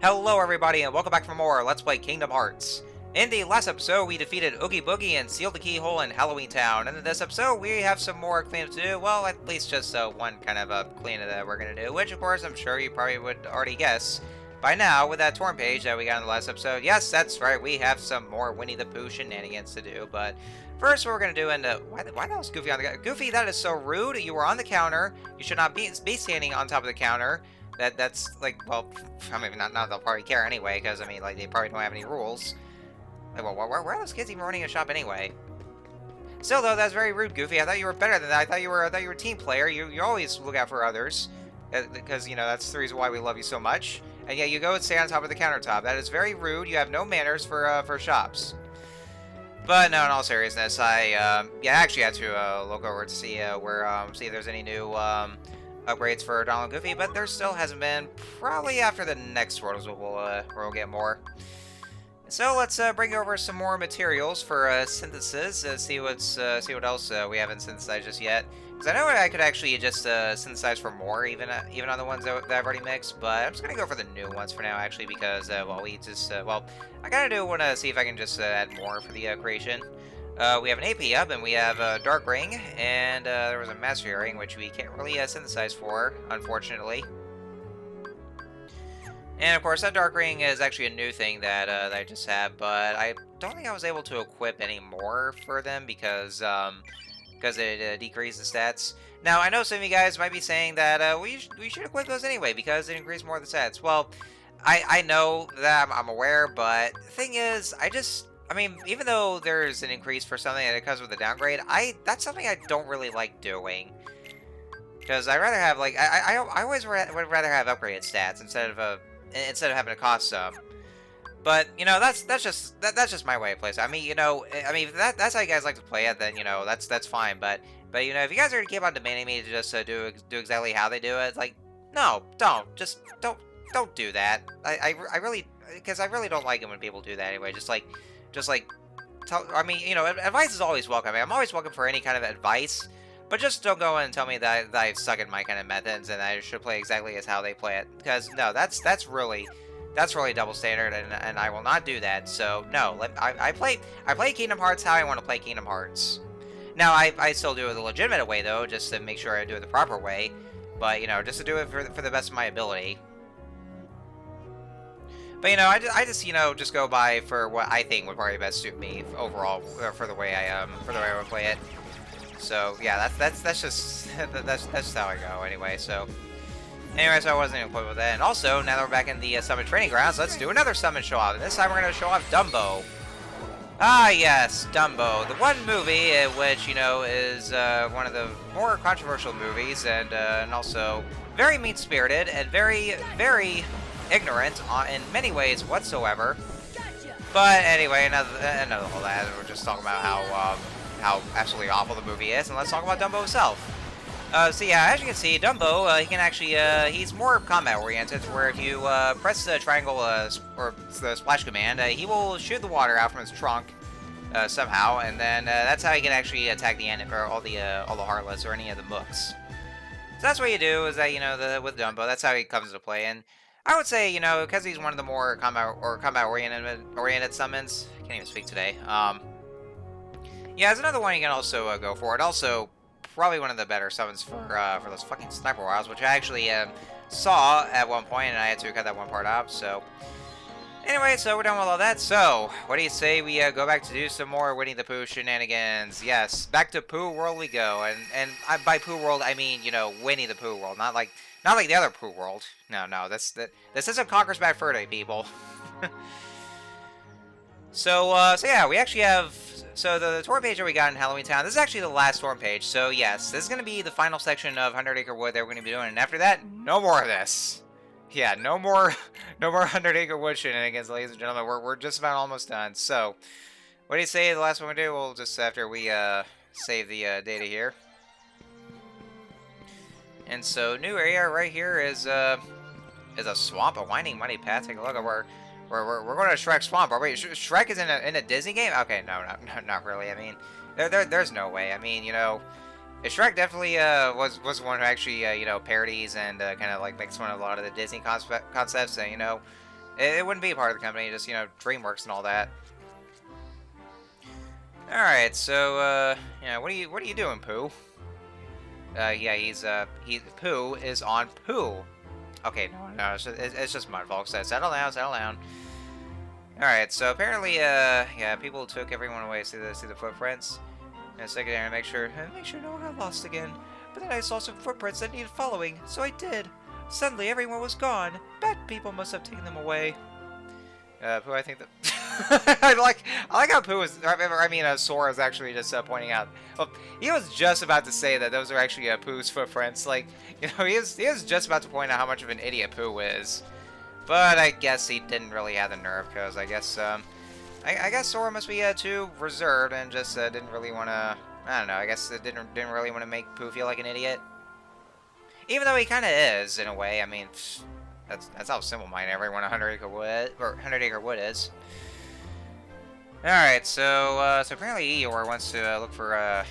Hello everybody and welcome back for more Let's Play Kingdom Hearts. In the last episode, we defeated Oogie Boogie and sealed the keyhole in Halloween Town. And in this episode, we have some more cleanup to do. Well, at least just one kind of cleanup that we're going to do. Which, of course, I'm sure you probably would already guess by now with that torn page that we got in the last episode. Yes, that's right, we have some more Winnie the Pooh shenanigans to do. But first, what we're going to do, why the hell is Goofy on the... Goofy, that is so rude. You were on the counter. You should not be standing on top of the counter. That's like, well, I mean, not they'll probably care anyway, because I mean, like, they probably don't have any rules. Like, well, where are those kids even running a shop anyway? Still, though, that's very rude, Goofy. I thought you were better than that. I thought you were a team player. You always look out for others, because you know that's the reason why we love you so much. And yeah, you go and stay on top of the countertop. That is very rude. You have no manners for shops. But no, in all seriousness, I actually had to look over to see see if there's any new upgrades for Donald and Goofy, but there still hasn't been. Probably after the next world we'll get more. So let's bring over some more materials for synthesis. See what else we haven't synthesized just yet. Because I know I could actually just synthesize for more, even on the ones that I've already mixed. But I'm just gonna go for the new ones for now, actually, because well, I kind of do want to see if I can just add more for the creation. We have an AP up, and we have a Dark Ring, and there was a Master Earring, which we can't really synthesize for, unfortunately. And of course, that Dark Ring is actually a new thing that I just have, but I don't think I was able to equip any more for them because it decreased the stats. Now, I know some of you guys might be saying that we should equip those anyway because it increased more of the stats. Well, I know that I'm aware, but the thing is, I mean, even though there's an increase for something and it comes with a downgrade, that's something I don't really like doing. Because I'd rather have, like, I always would rather have upgraded stats instead of having to cost some. But you know, that's just my way of playing. I mean, you know, if that's how you guys like to play it, then you know that's fine. But you know, if you guys are gonna keep on demanding me to just do exactly how they do it, like, no, don't do that. I really, because I really don't like it when people do that anyway. Just like I mean, you know, advice is always welcome. I mean, I'm always welcome for any kind of advice. But just don't go in and tell me that I suck at my kind of methods and I should play exactly as how they play it. Because no, that's really double standard, and I will not do that. So no, I play Kingdom Hearts how I want to play Kingdom Hearts. Now I still do it the legitimate way though, just to make sure I do it the proper way. But you know, just to do it for the best of my ability. But you know, I just you know just go by for what I think would probably best suit me overall for the way I would play it. So yeah, that's just that's just how I go anyway. So I wasn't even playing with that. And also, now that we're back in the summon training grounds, let's do another summon show off. And this time we're gonna show off Dumbo. Ah yes, Dumbo, the one movie which you know is one of the more controversial movies, and also very mean-spirited and very ignorant in many ways whatsoever. But anyway, another all that. We're just talking about how absolutely awful the movie is, and let's talk about Dumbo himself. So yeah, as you can see, Dumbo, he can actually, he's more combat-oriented, where if you press the triangle or the splash command, he will shoot the water out from his trunk somehow, and then that's how he can actually attack the enemy, or all the Heartless, or any of the Mooks. So that's what you do, is that, you know, with Dumbo, that's how he comes into play, and I would say, you know, because he's one of the more combat-oriented summons, I can't even speak today, yeah, it's another one you can also go for. It also probably one of the better summons for those fucking sniper wilds, which I actually saw at one point, and I had to cut that one part out. So anyway, so we're done with all that. So what do you say we go back to do some more Winnie the Pooh shenanigans? Yes, back to Pooh World we go, and by Pooh World I mean, you know, Winnie the Pooh World, not like the other Pooh World. No, this isn't Conker's Bad Fur Day, people. So yeah, we actually have. So the tour page that we got in Halloween Town, this is actually the last tour page. So yes, this is going to be the final section of Hundred Acre Wood that we're going to be doing. And after that, no more of this. Yeah, no more Hundred Acre Wood shenanigans, ladies and gentlemen. We're just about almost done. So what do you say the last one we do? We'll just, after we save the data here. And so new area right here is a swamp, a winding muddy path. Take a look at where. We're going to Shrek Swamp. Are we? Shrek is in a Disney game? Okay, no, not really. I mean, there's no way. I mean, you know, Shrek definitely was one who actually you know, parodies and kind of like makes fun of a lot of the Disney concepts. And you know, It wouldn't be part of the company, just, you know, DreamWorks and all that. Alright, so, yeah, what are you doing, Pooh? Yeah, Pooh is on Pooh. Okay, no, it's just mud, folks. Settle down, settle down. Alright, so apparently, yeah, people took everyone away to see the footprints. And secondary to make sure no one got lost again. But then I saw some footprints that needed following, so I did. Suddenly, everyone was gone. Bad people must have taken them away. Pooh, I think that I like how Pooh was. I mean, Sora is actually just pointing out. Well, he was just about to say that those are actually Pooh's footprints. Like, you know, he was just about to point out how much of an idiot Pooh is. But I guess he didn't really have the nerve, because I guess I guess Sora must be too reserved and just didn't really want to. I don't know. I guess it didn't really want to make Pooh feel like an idiot. Even though he kind of is in a way. I mean, that's how simple-minded everyone at 100 Acre Wood or 100 Acre Wood is. All right, so apparently Eeyore wants to look for a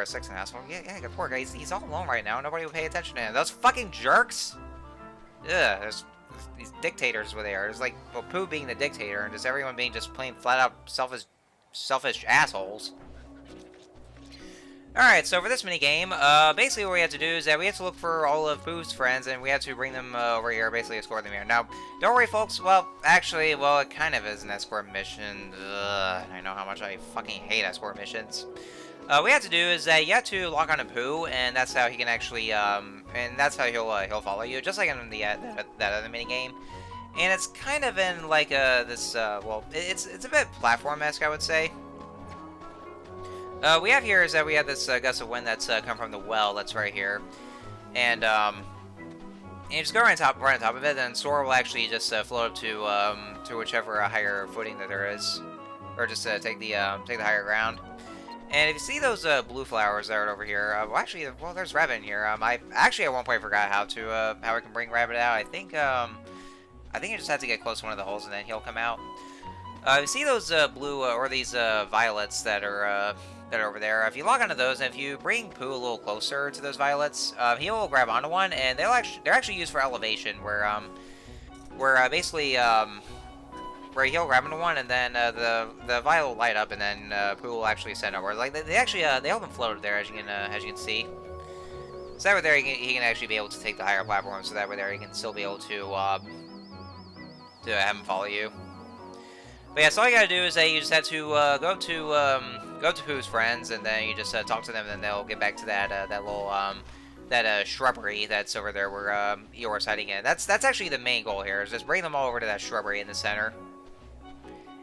sixth asshole. Yeah, good poor guy. He's all alone right now. Nobody will pay attention to him. Those fucking jerks. Ugh, there's these dictators were there. There's like, well, Pooh being the dictator and just everyone being just plain flat out selfish assholes. Alright, so for this minigame, basically what we have to do is that we have to look for all of Pooh's friends, and we have to bring them over here, basically escort them here. Now, don't worry, folks. Well, actually, well, it kind of is an escort mission. Ugh, I know how much I fucking hate escort missions. What we have to do is that you have to lock on to Pooh, and that's how he can actually, and that's how he'll follow you, just like in the that other minigame. And it's kind of in like this, well, it's a bit platform-esque, I would say. We have here is that we have this gust of wind that's come from the well that's right here, and you just go right on top of it, and Sora will actually just float up to whichever higher footing that there is, or just take the higher ground. And if you see those blue flowers that are over here, well, there's Rabbit in here. I actually at one point forgot how I can bring Rabbit out. I think you just have to get close to one of the holes and then he'll come out. You see those blue or these violets that are over there. If you log onto those, and if you bring Pooh a little closer to those violets, he will grab onto one, and they're actually used for elevation, where basically where he'll grab onto one, and then the violet will light up, and then Pooh will actually send over. Like they actually they help him float there, as you can see. So that way there he can actually be able to take the higher platform. So that way there he can still be able to have him follow you. But yeah, so all you gotta do is that you just have to go to Pooh's friends, and then you just talk to them, and then they'll get back to that little shrubbery that's over there where Eeyore's hiding in. That's actually the main goal here, is just bring them all over to that shrubbery in the center.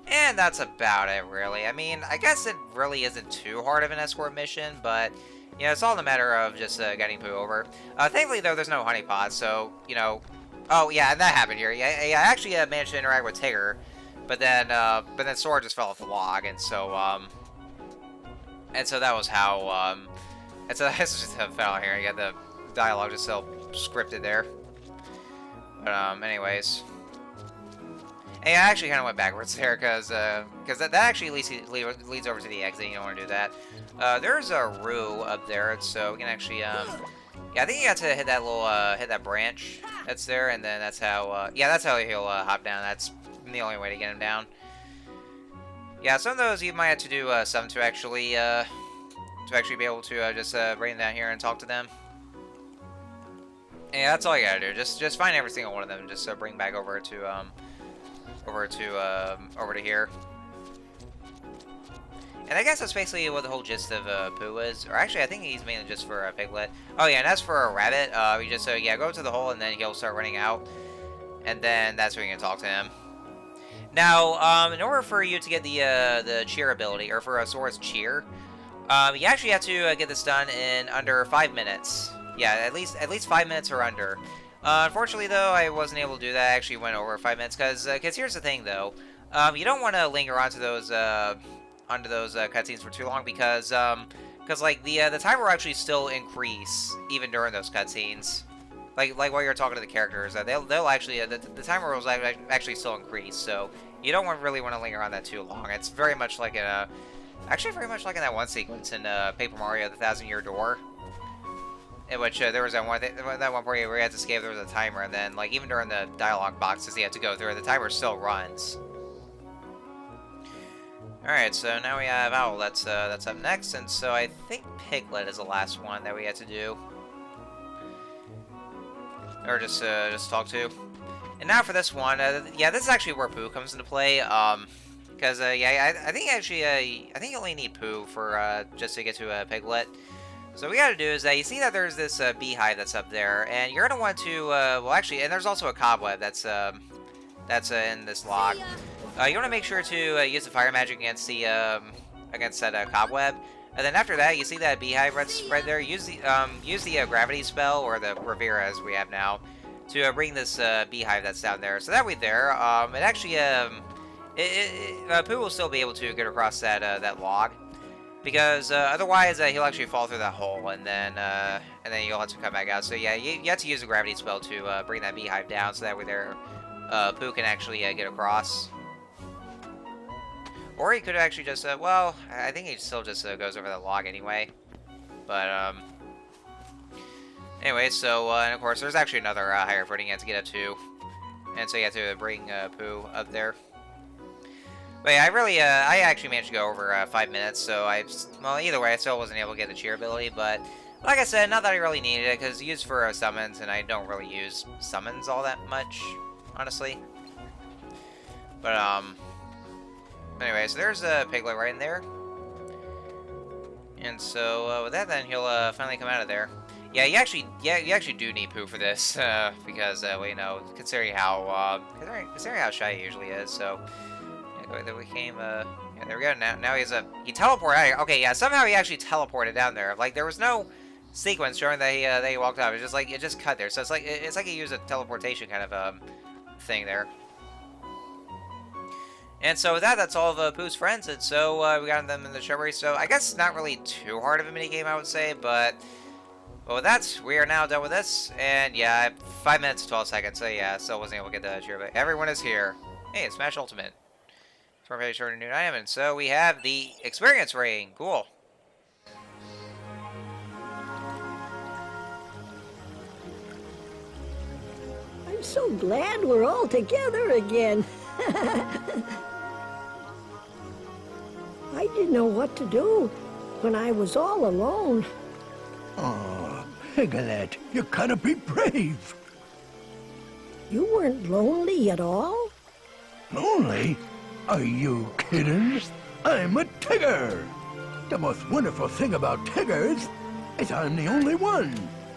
And that's about it, really. I mean, I guess it really isn't too hard of an escort mission, but you know, it's all in a matter of just getting Pooh over. Thankfully, though, there's no honey pot, so you know. Oh yeah, and that happened here. Yeah, I actually managed to interact with Tigger. But then Sora just fell off the log, and so that was how, and so that's just how it fell here. You got the dialogue just so scripted there. But, anyways. Hey, I actually kind of went backwards there, because that actually leads over to the exit. You don't want to do that. There's a Roo up there, so we can actually, yeah, I think you got to hit that little, hit that branch that's there, and then that's how, yeah, that's how he'll, hop down. That's the only way to get him down. Yeah, some of those you might have to do some to actually be able to just bring them down here and talk to them. Yeah, that's all you gotta do. Just find every single one of them and just bring back over to here. And I guess that's basically what the whole gist of Pooh is. Or actually, I think he's mainly just for Piglet. Oh yeah, and as for a Rabbit, you just yeah, go to the hole and then he'll start running out, and then that's when you can talk to him. Now, in order for you to get the cheer ability, or for Sora's cheer, you actually have to get this done in under 5 minutes. Yeah, at least 5 minutes or under. Unfortunately, though, I wasn't able to do that. I actually went over 5 minutes, because here's the thing, though. You don't want to linger onto those cutscenes for too long, because like the timer will actually still increase even during those cutscenes. Like while you're talking to the characters, they'll actually the timer will actually still increase. So you don't really want to linger on that too long. It's very much like actually very much like in that one sequence in Paper Mario: The Thousand Year Door. in which there was that one point where you had to escape. There was a timer, and then like even during the dialogue boxes you had to go through, the timer still runs. All right, so now we have Owl. That's up next, and so I think Piglet is the last one that we had to do, or just talk to. And now for this one, yeah, this is actually where Pooh comes into play. Because yeah, I think actually I think you only need Pooh for just to get to Piglet. So what we gotta do is that you see that there's this beehive that's up there, and you're gonna want to well actually, and there's also a cobweb that's in this log. You want to make sure to use the fire magic against the against that cobweb, and then after that, you see that beehive right there. Use the gravity spell or the Revere as we have now to bring this beehive that's down there. So that way there, it actually Pooh will still be able to get across that that log, because otherwise he'll actually fall through that hole, and then you'll have to come back out. So yeah, you have to use the gravity spell to bring that beehive down, so that way there Pooh can actually get across. Or he could actually just, well, I think he still just goes over the log anyway. But, anyway, so, and of course, there's actually another higher footing you have to get up to. And so you have to bring Pooh up there. But yeah, I actually managed to go over 5 minutes, so well, either way, I still wasn't able to get the cheer ability. But, like I said, not that I really needed it, because it's used for summons, and I don't really use summons all that much, honestly. But, anyway, so there's a Piglet right in there. And so, with that then, he'll finally come out of there. Yeah, you actually do need Pooh for this, because, well, you know, considering how shy he usually is, so... Yeah, there we came, yeah, there we go, now he teleported out here. Okay, yeah, somehow he actually teleported down there. Like, there was no sequence showing that he walked off. It's just like, it just cut there. So it's like he used a teleportation kind of, thing there. And so with that, that's all of Pooh's friends, and so we got them in the shrubbery. So I guess not really too hard of a minigame, I would say, but with that, we are now done with this. And yeah, 5 minutes, 12 seconds, so yeah, still wasn't able to get the cheer, but everyone is here. Hey, it's Smash Ultimate. For a very short and new item, and so we have the experience ring. Cool. I'm so glad we're all together again. I didn't know what to do when I was all alone. Oh, Piglet, you gotta be brave. You weren't lonely at all? Lonely? Are you kidding? I'm a Tigger. The most wonderful thing about Tiggers is I'm the only one.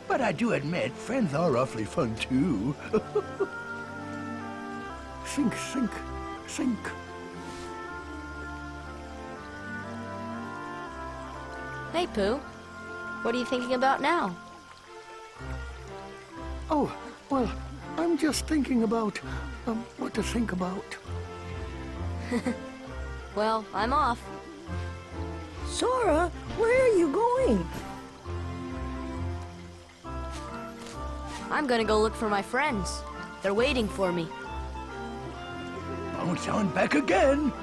But I do admit, friends are awfully fun too. Sink, sink, sink. Hey, Pooh. What are you thinking about now? Oh, well, I'm just thinking about, what to think about. Well, I'm off. Sora, where are you going? I'm gonna go look for my friends. They're waiting for me. Bounce on back again.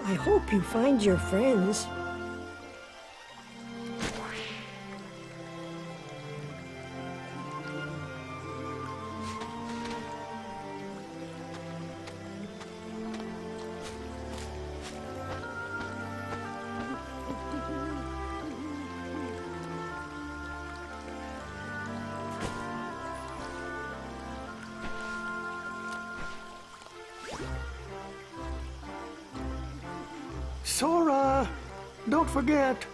I hope you find your friends. Sora, don't forget,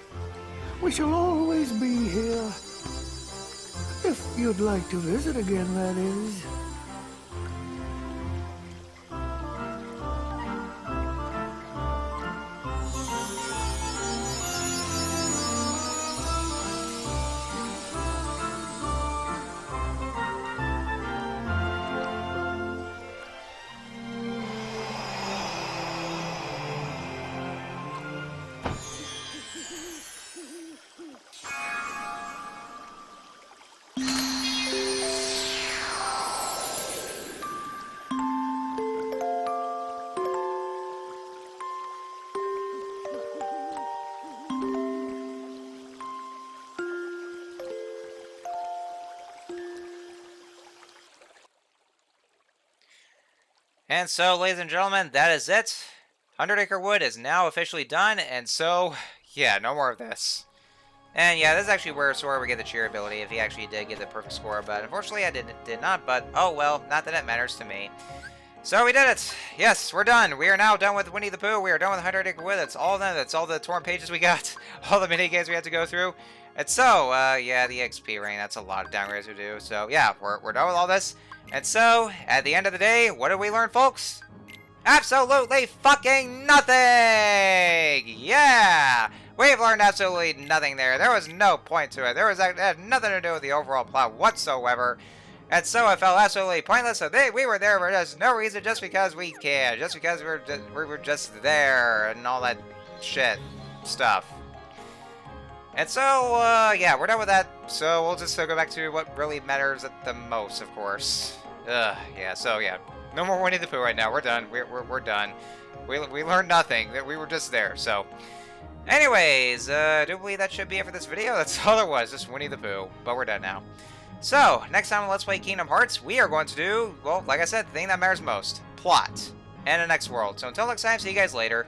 we shall always be here. If you'd like to visit again, that is. And so, ladies and gentlemen, that is it. 100 Acre Wood is now officially done, and so, yeah, no more of this. And yeah, this is actually where Sora would get the cheer ability if he actually did get the perfect score, but unfortunately I did not, but oh well, not that it matters to me. So we did it! Yes, we're done! We are now done with Winnie the Pooh, we are done with 100 Acre Wood, that's all done, that's all the torn pages we got, all the mini games we had to go through. And so, yeah, the XP ring, that's a lot of downgrades to do, so yeah, we're done with all this. And so, at the end of the day, what did we learn, folks? Absolutely fucking nothing! Yeah! We've learned absolutely nothing there. There was no point to it. It had nothing to do with the overall plot whatsoever. And so it felt absolutely pointless. So we were there for just no reason, just because we can. Just because we were just there and all that shit stuff. And so, yeah, we're done with that. So we'll just go back to what really matters at the most, of course. Yeah, so yeah. No more Winnie the Pooh right now. We're done. We're done. We learned nothing. We were just there, so... Anyways, I do believe that should be it for this video. That's all there was, just Winnie the Pooh. But we're done now. So, next time on Let's Play Kingdom Hearts, we are going to do, well, like I said, the thing that matters most. Plot. And the next world. So until next time, see you guys later.